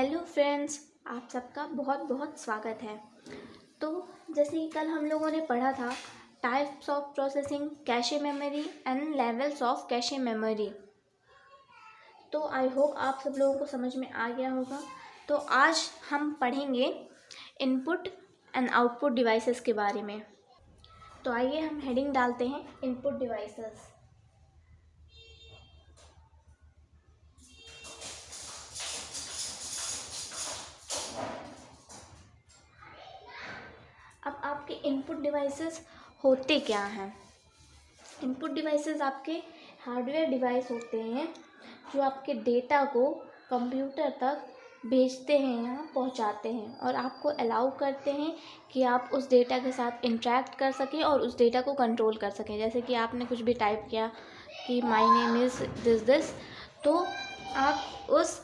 Hello friends, आप सबका बहुत बहुत स्वागत है। तो जैसे कि कल हम लोगों ने पढ़ा था types of processing, cache memory and levels of cache memory. तो आई होप आप सब लोगों को समझ में आ गया होगा। तो आज हम पढ़ेंगे इनपुट एंड आउटपुट डिवाइसेस के बारे में। तो आइए हम हेडिंग डालते हैं इनपुट डिवाइसेस। अब आपके इनपुट डिवाइसेस होते क्या हैं? इनपुट डिवाइसेस आपके हार्डवेयर डिवाइस होते हैं जो आपके डेटा को कंप्यूटर तक भेजते हैं या पहुंचाते हैं और आपको अलाउ करते हैं कि आप उस डेटा के साथ इंटरेक्ट कर सकें और उस डेटा को कंट्रोल कर सकें। जैसे कि आपने कुछ भी टाइप किया कि माय नेम इज़ दिस, तो आप उस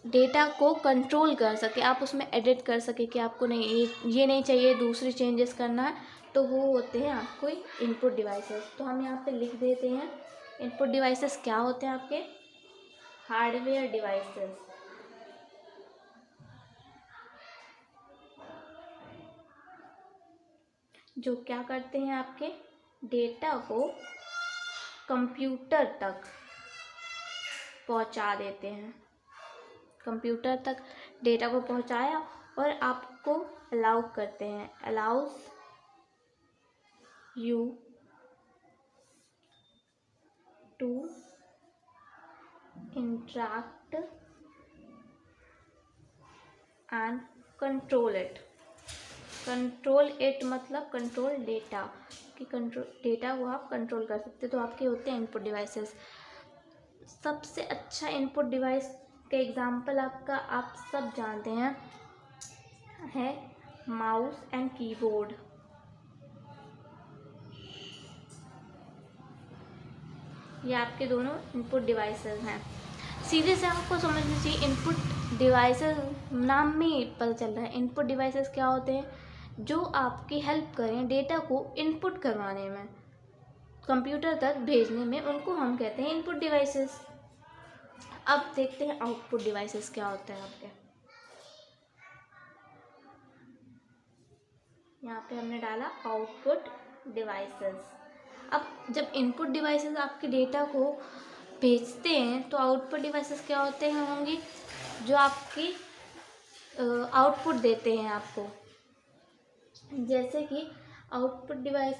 डेटा को कंट्रोल कर सके, आप उसमें एडिट कर सके कि आपको नहीं ये नहीं चाहिए, दूसरी चेंजेस करना है, तो वो होते हैं आपको इनपुट डिवाइसेस। तो हम यहाँ पे लिख देते हैं इनपुट डिवाइसेस क्या होते हैं आपके हार्डवेयर डिवाइसेस, जो क्या करते हैं आपके डेटा को कंप्यूटर तक पहुंचा देते हैं। कंप्यूटर तक डेटा को पहुंचाया और आपको अलाउ करते हैं, allows you to interact and control it. Control it मतलब कंट्रोल डेटा, कि कंट्रोल डेटा को आप कंट्रोल कर सकते, तो आपके होते हैं इनपुट डिवाइसेस। सबसे अच्छा इनपुट डिवाइस का एग्जांपल आपका आप सब जानते हैं है माउस एंड कीबोर्ड। ये आपके दोनों इनपुट डिवाइसेस हैं। सीधे से आपको समझना चाहिए इनपुट डिवाइसेस नाम में ही पता चल रहा है। इनपुट डिवाइसेस क्या होते हैं? जो आपकी हेल्प करें डेटा को इनपुट करवाने में, कंप्यूटर तक भेजने में, उनको हम कहते हैं इनपुट डिवाइसेस। अब देखते हैं आउटपुट डिवाइसेस क्या होते हैं आपके। यहाँ पे हमने डाला आउटपुट डिवाइसेस। अब जब इनपुट डिवाइसेस आपके डेटा को भेजते हैं तो आउटपुट डिवाइसेस क्या होते हैं होंगी? जो आपकी आउटपुट देते हैं आपको। जैसे कि आउटपुट डिवाइस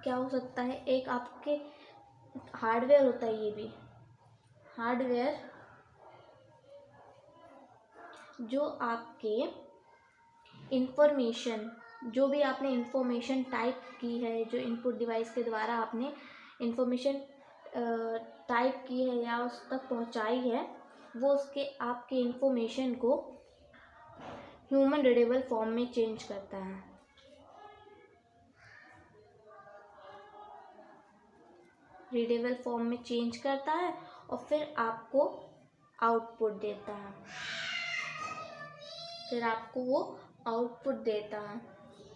क्या हो सकता है? एक आपके हार्डवेयर होता है, ये भी हार्डवेयर जो आपके इंफॉर्मेशन, जो भी आपने इंफॉर्मेशन टाइप की है, जो इनपुट डिवाइस के द्वारा आपने इंफॉर्मेशन टाइप की है या उस तक पहुंचाई है, वो उसके आपके इंफॉर्मेशन को ह्यूमन रीडेबल फॉर्म में चेंज करता है। रीडेबल फॉर्म में चेंज करता है और फिर आपको आउटपुट देता है। फिर आपको वो आउटपुट देता है।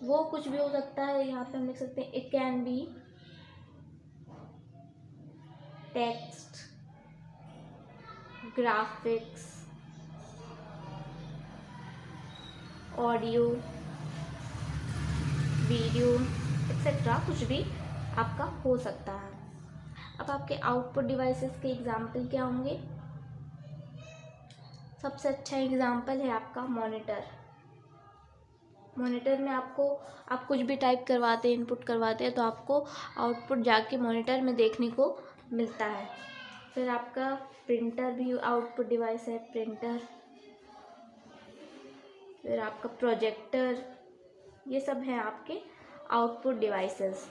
वो कुछ भी हो सकता है। यहाँ पे हम लिख सकते हैं it can be text, graphics, audio, video etcetera, कुछ भी आपका हो सकता है। अब आपके आउटपुट डिवाइसेस के एग्जाम्पल क्या होंगे? सबसे अच्छा एग्जाम्पल है आपका मॉनिटर। मॉनिटर में आपको आप कुछ भी टाइप करवाते हैं, इनपुट करवाते हैं, तो आपको आउटपुट जाके मॉनिटर में देखने को मिलता है। फिर आपका प्रिंटर भी आउटपुट डिवाइस है, प्रिंटर। फिर आपका प्रोजेक्टर, ये सब हैं आपके आउटपुट डिवाइसेस।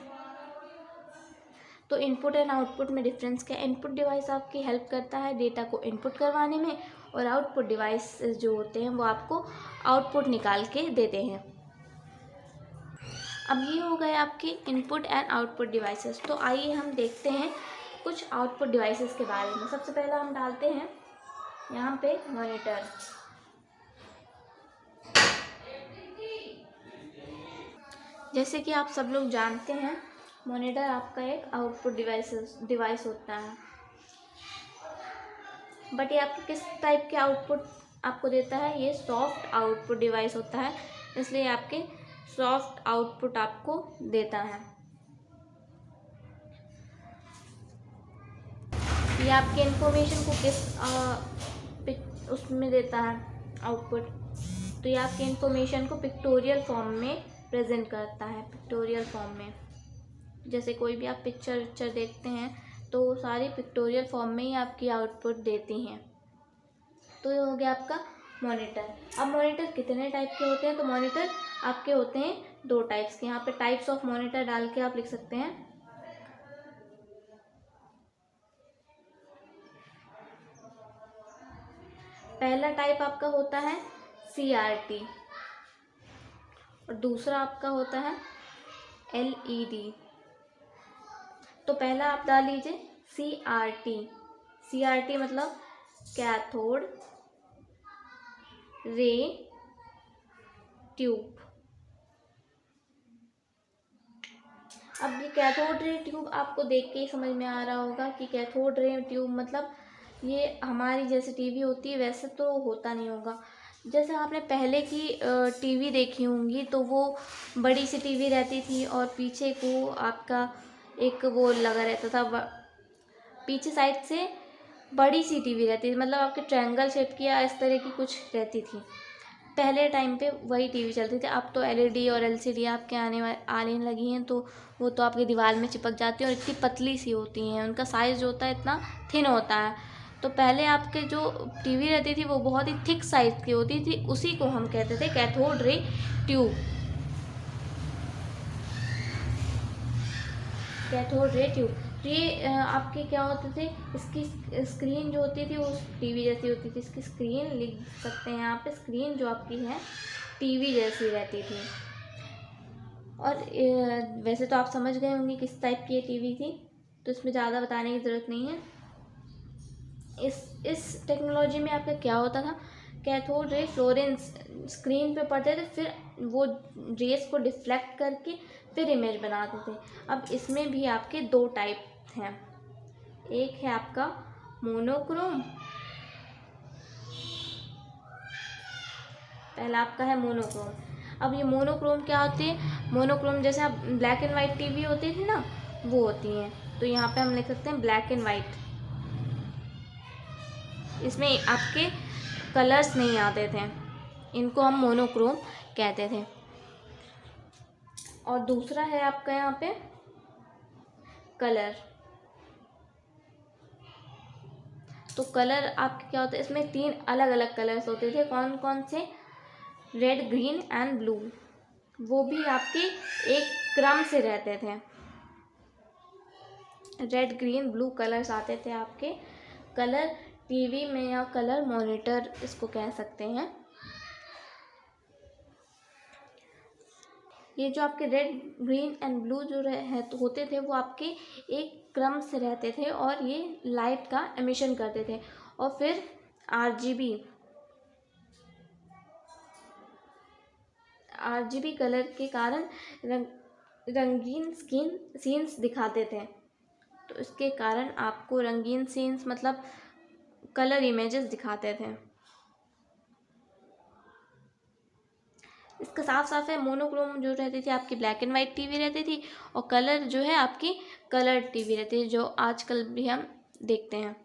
तो इनपुट एंड आउटपुट में डिफरेंस क्या है? इनपुट डिवाइस आपकी हेल्प करता है डेटा को इनपुट करवाने में, और आउटपुट डिवाइस जो होते हैं वो आपको आउटपुट निकाल के देते हैं। अब ये हो गए आपके इनपुट एंड आउटपुट डिवाइसेस। तो आइए हम देखते हैं कुछ आउटपुट डिवाइसेस के बारे में। सबसे पहला हम डालते हैं यहाँ पे मॉनिटर। जैसे कि आप सब लोग जानते हैं मॉनिटर आपका एक आउटपुट डिवाइस होता है। बट ये आपके किस टाइप के आउटपुट आपको देता है, ये सॉफ्ट आउटपुट डिवाइस होता है, इसलिए आपके सॉफ्ट आउटपुट आपको देता है। ये आपके इंफॉर्मेशन को उसमें देता है आउटपुट। तो ये आपके इंफॉर्मेशन को पिक्टोरियल फॉर्म में प्रेजेंट करता है, पिक्टोरियल फॉर्म में। जैसे कोई भी आप पिक्चर देखते हैं तो वो सारी पिक्टोरियल फॉर्म में ही आपकी आउटपुट देती हैं। तो ये हो गया आपका मॉनिटर। अब मॉनिटर कितने टाइप के होते हैं? तो मॉनिटर आपके होते हैं 2 टाइप्स के। यहाँ पे टाइप्स ऑफ मॉनिटर डाल के आप लिख सकते हैं। पहला टाइप आपका होता है CRT और दूसरा आपका होता है LED। तो पहला आप डाल लीजिए CRT। CRT मतलब कैथोड रे ट्यूब। अब ये कैथोड रे ट्यूब आपको देख के ही समझ में आ रहा होगा कि कैथोड रे ट्यूब मतलब ये हमारी जैसे टीवी होती है वैसे तो होता नहीं होगा। जैसे आपने पहले की टीवी देखी होंगी तो वो बड़ी सी टीवी रहती थी और पीछे को आपका एक वो लगा रहता था, पीछे साइड से बड़ी सी टीवी रहती थी, मतलब आपके ट्रायंगल शेप की या इस तरह की कुछ रहती थी। पहले टाइम पे वही टीवी चलती थी। अब तो LED और LCD आपके आने लगी हैं, तो वो तो आपकी दीवार में चिपक जाती हैं और इतनी पतली सी होती हैं, उनका साइज़ जो होता है इतना थिन होता है। तो पहले आपके जो टीवी रहती थी वो बहुत ही थिक साइज़ की होती थी, उसी को हम कहते थे cathode ray tube. Cathode ray tube. तो ये आपके क्या होते थे, इसकी स्क्रीन जो होती थी वो टीवी जैसी होती थी। इसकी स्क्रीन लिख सकते हैं यहाँ पे, स्क्रीन जो आपकी है टीवी जैसी रहती थी। और वैसे तो आप समझ गए होंगे किस टाइप की ये टीवी थी, तो इसमें ज़्यादा बताने की ज़रूरत नहीं है। इस टेक्नोलॉजी में आपका क्या होता था, कैथोड रे फ्लोरेंस स्क्रीन पे पड़ते थे, फिर वो रेस को डिफ्लेक्ट करके फिर इमेज बनाते थे। अब इसमें भी आपके 2 टाइप हैं। एक है आपका मोनोक्रोम, पहला आपका है मोनोक्रोम। अब ये मोनोक्रोम क्या होती है? मोनोक्रोम जैसे आप ब्लैक एंड वाइट टीवी होती थी ना, वो होती हैं। तो यहाँ पे हम लिख सकते हैं ब्लैक एंड वाइट। इसमें आपके कलर्स नहीं आते थे, इनको हम मोनोक्रोम कहते थे। और दूसरा है आपका यहाँ पे कलर। तो कलर आपके क्या होते हैं, इसमें 3 अलग अलग कलर्स होते थे। कौन कौन से? Red, green and blue. वो भी आपके एक क्रम से रहते थे। रेड, ग्रीन, ब्लू कलर्स आते थे आपके। कलर टीवी में या कलर मॉनिटर इसको कह सकते हैं। ये जो आपके रेड, ग्रीन एंड ब्लू जो तो होते थे वो आपके एक क्रम से रहते थे और ये लाइट का एमिशन करते थे। और फिर RGB कलर के कारण रंगीन सीन्स दिखाते थे। तो इसके कारण आपको रंगीन सीन्स मतलब कलर इमेजेस दिखाते थे। इसका साफ साफ है, मोनोक्रोम जो रहती थी आपकी ब्लैक एंड वाइट टीवी रहती थी, और कलर जो है आपकी कलर टीवी रहती है, जो आजकल भी हम देखते हैं।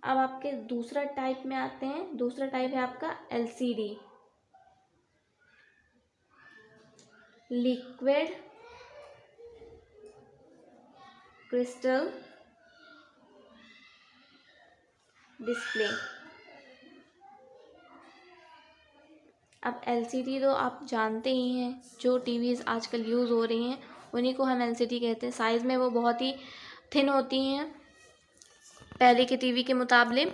अब आपके दूसरा टाइप में आते हैं। दूसरा टाइप है आपका LCD, लिक्विड क्रिस्टल डिस्प्ले। अब LCD तो आप जानते ही हैं, जो टीवीज़ आजकल यूज़ हो रही हैं उन्हीं को हम LCD कहते हैं। साइज़ में वो बहुत ही थिन होती हैं पहले के टीवी के मुकाबले।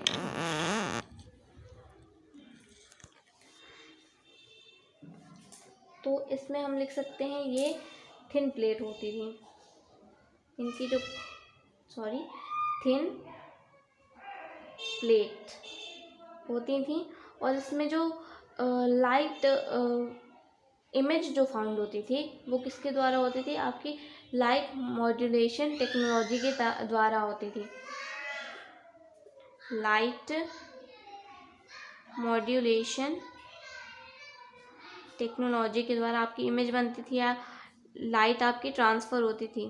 तो इसमें हम लिख सकते हैं ये थिन प्लेट होती थी, इनकी जो थिन प्लेट होती थी। और इसमें जो लाइट इमेज जो फाउंड होती थी वो किसके द्वारा होती थी? आपकी लाइट मॉड्यूलेशन टेक्नोलॉजी के द्वारा होती थी। लाइट मॉड्यूलेशन टेक्नोलॉजी के द्वारा आपकी इमेज बनती थी या लाइट आपकी ट्रांसफ़र होती थी।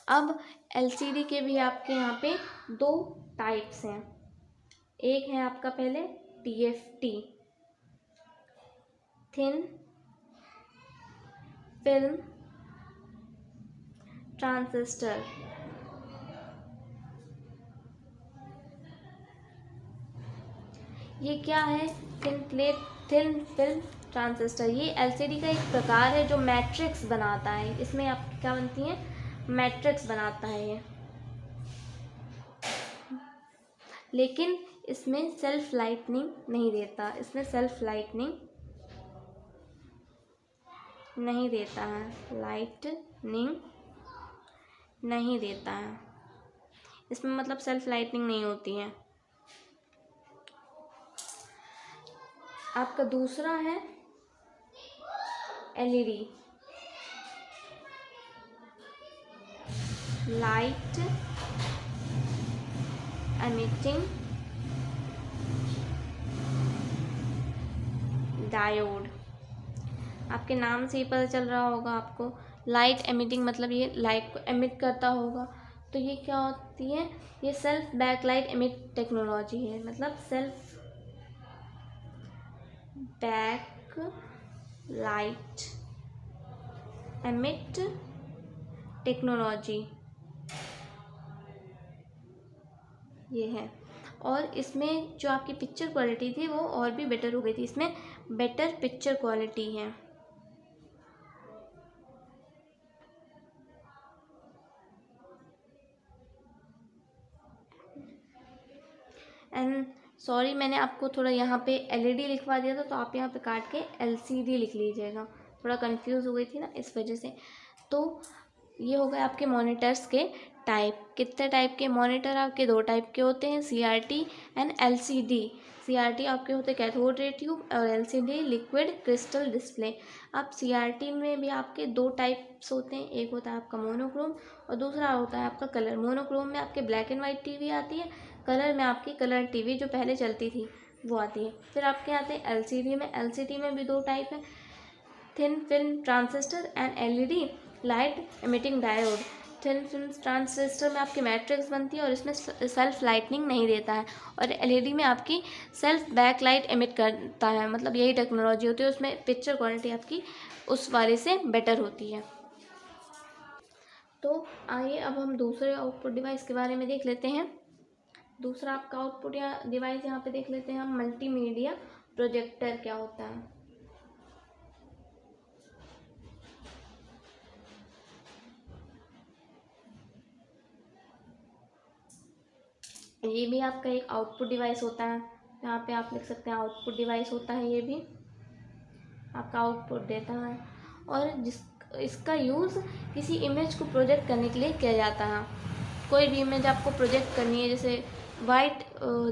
अब एलसीडी के भी आपके यहाँ पे दो टाइप्स हैं। एक है आपका पहले टीएफटी, थिन फिल्म ट्रांजिस्टर। ये क्या है? Thin film transistor. ये एलसीडी का एक प्रकार है जो मैट्रिक्स बनाता है। इसमें आपकी क्या बनती है? मैट्रिक्स बनाता है ये, लेकिन इसमें सेल्फ लाइटनिंग नहीं देता। इसमें सेल्फ लाइटनिंग नहीं देता है, लाइटनिंग नहीं देता है इसमें, मतलब सेल्फ लाइटनिंग नहीं होती है। आपका दूसरा है एलईडी, लाइट एमिटिंग डायोड। आपके नाम से ही पता चल रहा होगा आपको, लाइट एमिटिंग मतलब ये लाइट को एमिट करता होगा। तो ये क्या होती है? ये सेल्फ बैकलाइट एमिट टेक्नोलॉजी है, मतलब self back light emit technology ये है। और इसमें जो आपकी पिक्चर क्वालिटी थी वो और भी बेटर हो गई थी। इसमें बेटर पिक्चर क्वालिटी है। एंड सॉरी, मैंने आपको थोड़ा यहाँ पे एलईडी लिखवा दिया था, तो आप यहाँ पे काट के एलसीडी लिख लीजिएगा। थोड़ा कंफ्यूज हो गई थी ना, इस वजह से। तो ये हो गए आपके मॉनिटर्स के टाइप। कितने टाइप के मॉनिटर? आपके दो टाइप के होते हैं, सीआरटी एंड एलसीडी। सीआरटी आपके होते हैं कैथोड रे ट्यूब, और एलसीडी लिक्विड क्रिस्टल डिस्प्ले। अब सीआरटी में भी आपके दो टाइप्स होते हैं, एक होता है आपका मोनोक्रोम और दूसरा होता है आपका कलर। मोनोक्रोम में आपके ब्लैक एंड वाइट टीवी आती है, कलर में आपकी कलर टीवी जो पहले चलती थी वो आती है। फिर आपके आते हैं एलसीडी में। एलसीडी में भी दो टाइप है, thin film transistor and LED light emitting diode. Thin film transistor में आपकी मैट्रिक्स बनती है और इसमें सेल्फ लाइटनिंग नहीं देता है, और एलईडी में आपकी सेल्फ बैक लाइट एमिट करता है, मतलब यही टेक्नोलॉजी होती है। उसमें पिक्चर क्वालिटी आपकी उस वाले से बेटर होती है। तो आइए अब हम दूसरे आउटपुट डिवाइस के बारे में देख लेते हैं। दूसरा आपका आउटपुट या डिवाइस यहाँ पे देख लेते हैं हम, मल्टीमीडिया प्रोजेक्टर क्या होता है। ये भी आपका एक आउटपुट डिवाइस होता है। यहाँ पे आप लिख सकते हैं आउटपुट डिवाइस होता है। ये भी आपका आउटपुट देता है, और इसका यूज़ किसी इमेज को प्रोजेक्ट करने के लिए किया जाता है। कोई भी इमेज आपको प्रोजेक्ट करनी है, जैसे वाइट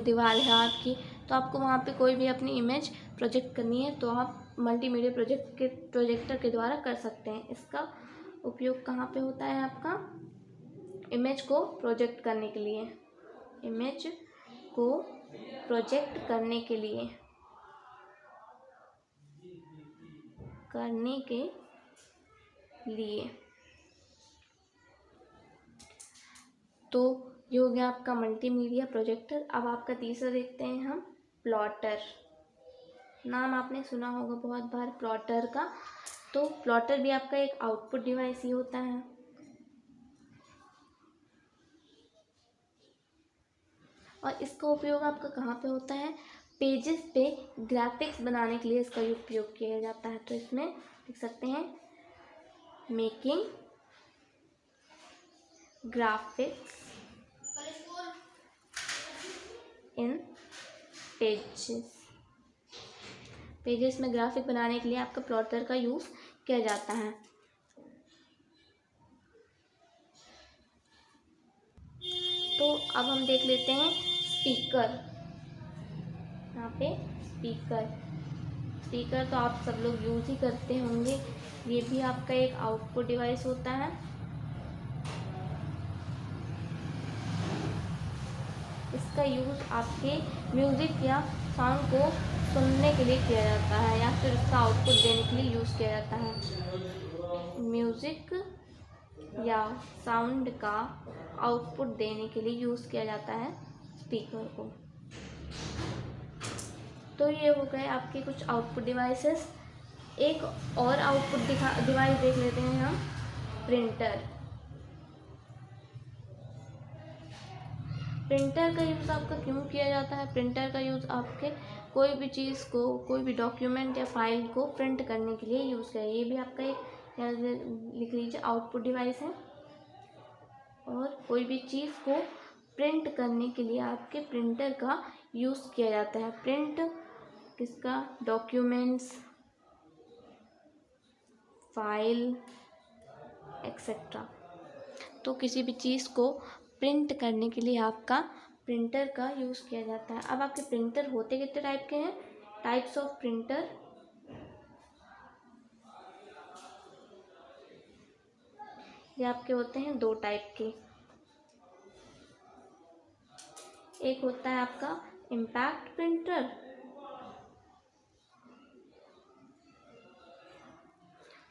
दीवार है आपकी, तो आपको वहाँ पे कोई भी अपनी इमेज प्रोजेक्ट करनी है, तो आप मल्टीमीडिया प्रोजेक्टर के द्वारा कर सकते हैं। इसका उपयोग कहाँ पे होता है? आपका इमेज को प्रोजेक्ट करने के लिए, इमेज को प्रोजेक्ट करने के लिए तो ये हो गया आपका मल्टीमीडिया प्रोजेक्टर। अब आपका तीसरा देखते हैं हम, प्लॉटर। नाम आपने सुना होगा बहुत बार प्लॉटर का। तो प्लॉटर भी आपका एक आउटपुट डिवाइस ही होता है, और इसका उपयोग आपका कहाँ पे होता है? पेजेस पे ग्राफिक्स बनाने के लिए इसका उपयोग किया जाता है। तो इसमें देख सकते हैं, मेकिंग ग्राफिक्स इन पेजेस में ग्राफिक बनाने के लिए आपका प्लॉटर का यूज़ किया जाता है। तो अब हम देख लेते हैं स्पीकर। यहाँ पे स्पीकर तो आप सब लोग यूज़ ही करते होंगे। ये भी आपका एक आउटपुट डिवाइस होता है। इसका यूज़ आपके म्यूज़िक या साउंड को सुनने के लिए किया जाता है या फिर उसका आउटपुट देने के लिए यूज़ किया जाता है। म्यूज़िक या साउंड का आउटपुट देने के लिए यूज़ किया जाता है स्पीकर को। तो ये हो गए आपके कुछ आउटपुट डिवाइसेस। एक और आउटपुट डिवाइस देख लेते हैं हम, प्रिंटर। प्रिंटर का यूज़ आपका क्यों किया जाता है? प्रिंटर का यूज़ आपके कोई भी चीज़ को, कोई भी डॉक्यूमेंट या फाइल को प्रिंट करने के लिए यूज़ किया। ये भी आपका एक लिख लीजिए आउटपुट डिवाइस है। और कोई भी चीज़ को प्रिंट करने के लिए आपके प्रिंटर का यूज़ किया जाता है। प्रिंट किसका? Documents, file etcetera. तो किसी भी चीज़ को प्रिंट करने के लिए आपका प्रिंटर का यूज़ किया जाता है। अब आपके प्रिंटर होते कितने टाइप के हैं? Types of printer. ये आपके होते हैं दो टाइप के। एक होता है आपका इम्पैक्ट प्रिंटर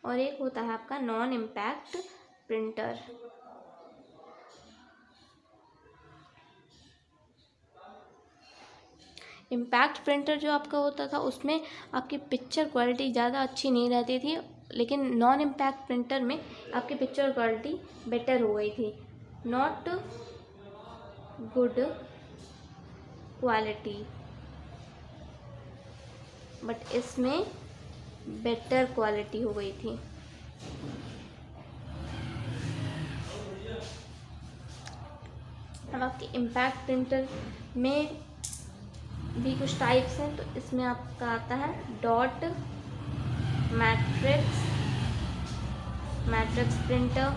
और एक होता है आपका non impact printer. Impact printer जो आपका होता था उसमें आपकी पिक्चर क्वालिटी ज़्यादा अच्छी नहीं रहती थी, लेकिन नॉन इम्पैक्ट प्रिंटर में आपकी पिक्चर क्वालिटी बेटर हो गई थी। नॉट गुड क्वालिटी बट इसमें बेटर क्वालिटी हो गई थी। अब आपके इम्पैक्ट प्रिंटर में भी कुछ टाइप्स हैं। तो इसमें आपका आता है डॉट मैट्रिक्स प्रिंटर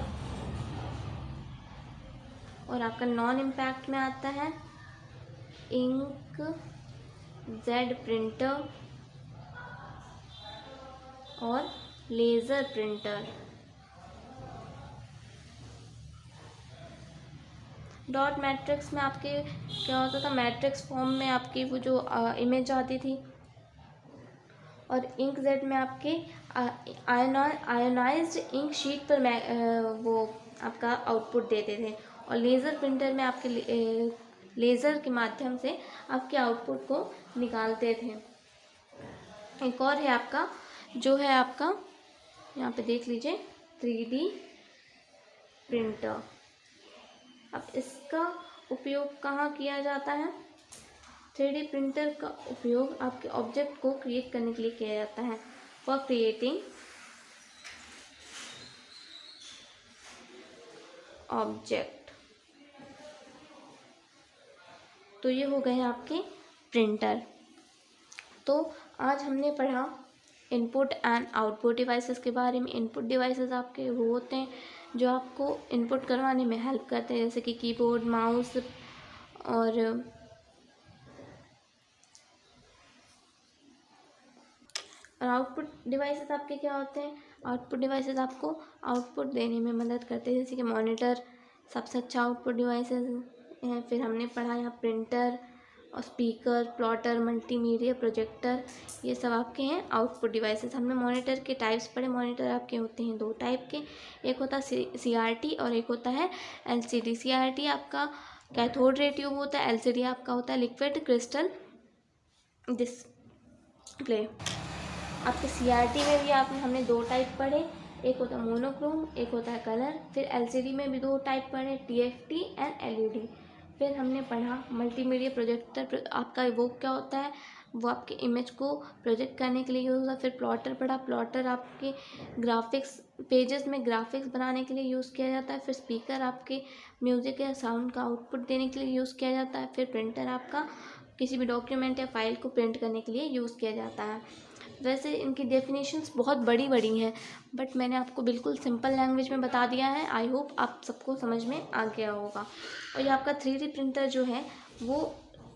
और आपका नॉन इम्पैक्ट में आता है इंक जेड प्रिंटर और लेज़र प्रिंटर। डॉट मैट्रिक्स में आपके क्या होता था? मैट्रिक्स फॉर्म में आपकी वो जो इमेज आती थी। और इंक जेड में आपके आयोनाइज्ड इंक शीट पर वो आपका आउटपुट देते थे। और लेज़र प्रिंटर में आपके लेज़र के माध्यम से आपके आउटपुट को निकालते थे। एक और है आपका, जो है आपका यहाँ पे देख लीजिए 3D प्रिंटर। अब इसका उपयोग कहाँ किया जाता है? 3D प्रिंटर का उपयोग आपके ऑब्जेक्ट को क्रिएट करने के लिए किया जाता है। For creating object. तो ये हो गए आपके प्रिंटर। तो आज हमने पढ़ा इनपुट एंड आउटपुट डिवाइसेस के बारे में। इनपुट डिवाइसेस आपके वो होते हैं जो आपको इनपुट करवाने में हेल्प करते हैं, जैसे कि कीबोर्ड, माउस। और आउटपुट डिवाइसेस आपके क्या होते हैं? आउटपुट डिवाइसेस आपको आउटपुट देने में मदद करते हैं, जैसे कि मॉनिटर सबसे अच्छा आउटपुट डिवाइसेस हैं। फिर हमने पढ़ा यहाँ प्रिंटर और स्पीकर, प्लॉटर, मल्टीमीडिया प्रोजेक्टर, ये सब आपके हैं आउटपुट डिवाइसेस। हमने मॉनिटर के टाइप्स पढ़े। मॉनिटर आपके होते हैं दो टाइप के, एक होता है CRT और एक होता है LCD। CRT आपका कैथोड रे ट्यूब होता है, LCD आपका होता है लिक्विड क्रिस्टल डिस्प्ले। आपके CRT में भी हमने दो टाइप पढ़े, एक होता है मोनोक्रोम, एक होता है कलर। फिर LCD में भी दो टाइप पढ़े, TFT एंड LED। फिर हमने पढ़ा मल्टीमीडिया प्रोजेक्टर। आपका वो क्या होता है? वो आपके इमेज को प्रोजेक्ट करने के लिए यूज़ होता है। फिर प्लॉटर पढ़ा। प्लॉटर आपके ग्राफिक्स पेजेस में ग्राफिक्स बनाने के लिए यूज़ किया जाता है। फिर स्पीकर आपके म्यूज़िक या साउंड का आउटपुट देने के लिए यूज़ किया जाता है। फिर प्रिंटर आपका किसी भी डॉक्यूमेंट या फाइल को प्रिंट करने के लिए यूज़ किया जाता है। वैसे इनकी डेफिनेशंस बहुत बड़ी बड़ी हैं, बट मैंने आपको बिल्कुल सिंपल लैंग्वेज में बता दिया है। आई होप आप सबको समझ में आ गया होगा। और ये आपका 3D प्रिंटर जो है वो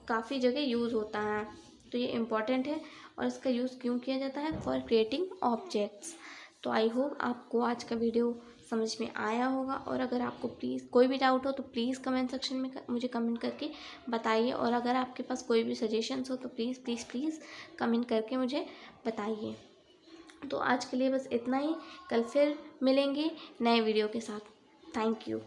काफ़ी जगह यूज़ होता है, तो ये इम्पॉर्टेंट है। और इसका यूज़ क्यों किया जाता है? For creating objects. तो आई होप आपको आज का वीडियो समझ में आया होगा। और अगर आपको प्लीज़ कोई भी डाउट हो तो प्लीज़ कमेंट सेक्शन में मुझे कमेंट करके बताइए। और अगर आपके पास कोई भी सजेशंस हो तो प्लीज़ प्लीज़ प्लीज़ कमेंट करके मुझे बताइए। तो आज के लिए बस इतना ही, कल फिर मिलेंगे नए वीडियो के साथ। Thank you.